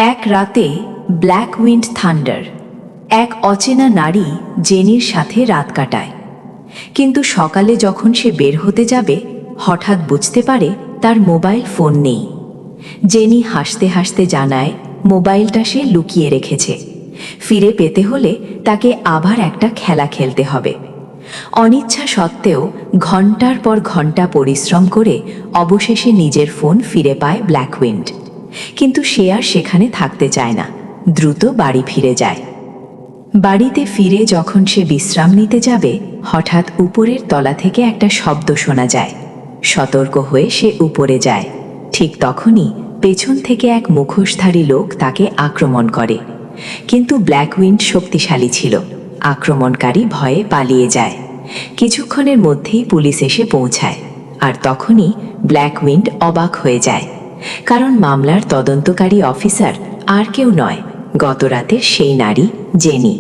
এক রাতে black wind thunder, এক অচেনা নারী জেনির সাথে রাত কাটায়। কিন্তু সকালে যখন সে বের হতে যাবে, হঠাৎ বুঝতে পারে তার মোবাইল ফোন নেই। জেনি হাসতে হাসতে জানায় মোবাইলটা সে লুকিয়ে রেখেছে। ফিরে পেতে হলে তাকে আবার একটা খেলা খেলতে হবে। অনিচ্ছা সত্ত্বেও ঘন্টার পর ঘন্টা পরিশ্রম করে অবশেষে নিজের ফোন ফিরে পায় ব্ল্যাক উইন্ড। কিন্তু সে আর সেখানে থাকতে চায় না, দ্রুত বাড়ি ফিরে যায়। বাড়িতে ফিরে যখন সে বিশ্রাম নিতে যাবে, হঠাৎ উপরের তলা থেকে একটা শব্দ শোনা যায়। সতর্ক হয়ে সে উপরে যায়। ঠিক তখনই পেছন থেকে এক মুখোশধারী লোক তাকে আক্রমণ করে। কিন্তু ব্ল্যাক উইন্ড শক্তিশালী ছিল। আক্রমণকারী ভয়ে পালিয়ে যায়। কিছুক্ষণের মধ্যেই পুলিশ এসে পৌঁছায়। আর তখনই ব্ল্যাক উইন্ড অবাক হয়ে যায়, কারণ মামলার তদন্তকারী অফিসার আর কেউ নয়, গতরাতের সেই নারী জেনি।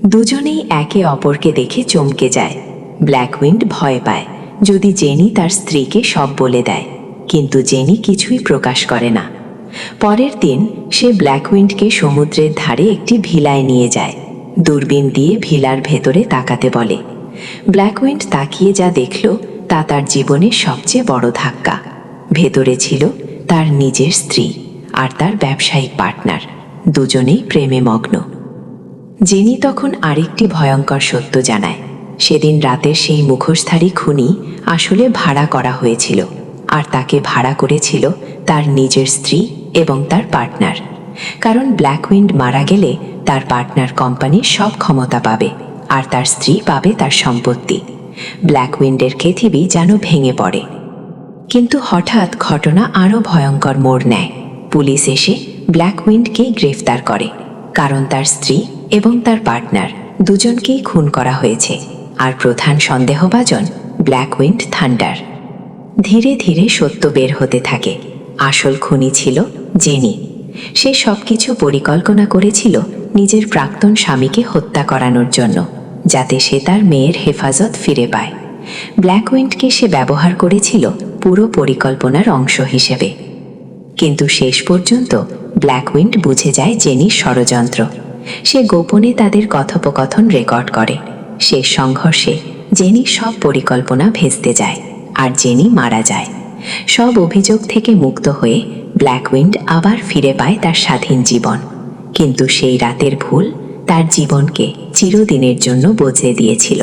দুজনেই একে অপরকে দেখে চমকে যায়। ব্ল্যাক উইন্ড ভয় পায় যদি জেনি তার স্ত্রীকে সব বলে দেয়, কিন্তু জেনি কিছুই প্রকাশ করে না। পরের দিন সে ব্ল্যাক উইন্ডকে সমুদ্রের ধারে একটি ভিলায় নিয়ে যায়। দূরবীন দিয়ে ভিলার ভেতরে তাকাতে বলে। ব্ল্যাক উইন্ড তাকিয়ে যা দেখল তা তার জীবনের সবচেয়ে বড় ধাক্কা। ভেতরে ছিল তার নিজের স্ত্রী আর তার ব্যবসায়িক পার্টনার, দুজনেই প্রেমে মগ্ন। জেনি তখন আরেকটি ভয়ঙ্কর সত্য জানায়। সেদিন রাতের সেই মুখোশধারী খুনি আসলে ভাড়া করা হয়েছিল, আর তাকে ভাড়া করেছিল তার নিজের স্ত্রী এবং তার পার্টনার। কারণ ব্ল্যাক উইন্ড মারা গেলে তার পার্টনার কোম্পানির সব ক্ষমতা পাবে, আর তার স্ত্রী পাবে তার সম্পত্তি। ব্ল্যাক উইন্ডের পৃথিবী যেন ভেঙে পড়ে। কিন্তু হঠাৎ ঘটনা আরও ভয়ঙ্কর মোড় নেয়। পুলিশ এসে ব্ল্যাক উইন্ডকে গ্রেফতার করে, কারণ তার স্ত্রী এবং তার পার্টনার দুজনকেই খুন করা হয়েছে। আর প্রধান সন্দেহভাজন ব্ল্যাক উইন্ড থান্ডার। ধীরে ধীরে সত্য বের হতে থাকে। আসল খুনি ছিল জেনি। সে সবকিছু পরিকল্পনা করেছিল নিজের প্রাক্তন স্বামীকে হত্যা করানোর জন্য, যাতে সে তার মেয়ের হেফাজত ফিরে পায়। ব্ল্যাক উইন্ডকে সে ব্যবহার করেছিল পুরো পরিকল্পনার অংশ হিসেবে। কিন্তু শেষ পর্যন্ত ব্ল্যাক উইন্ড বুঝে যায় জেনির ষড়যন্ত্র। সে গোপনে তাদের কথোপকথন রেকর্ড করে। শেষ সংঘর্ষে জেনির সব পরিকল্পনা ভেস্তে যায়, আর জেনি মারা যায়। সব অভিযোগ থেকে মুক্ত হয়ে ব্ল্যাক উইন্ড আবার ফিরে পায় তার স্বাধীন জীবন। কিন্তু সেই রাতের ভুল তার জীবনকে চিরদিনের জন্য বদলে দিয়েছিল।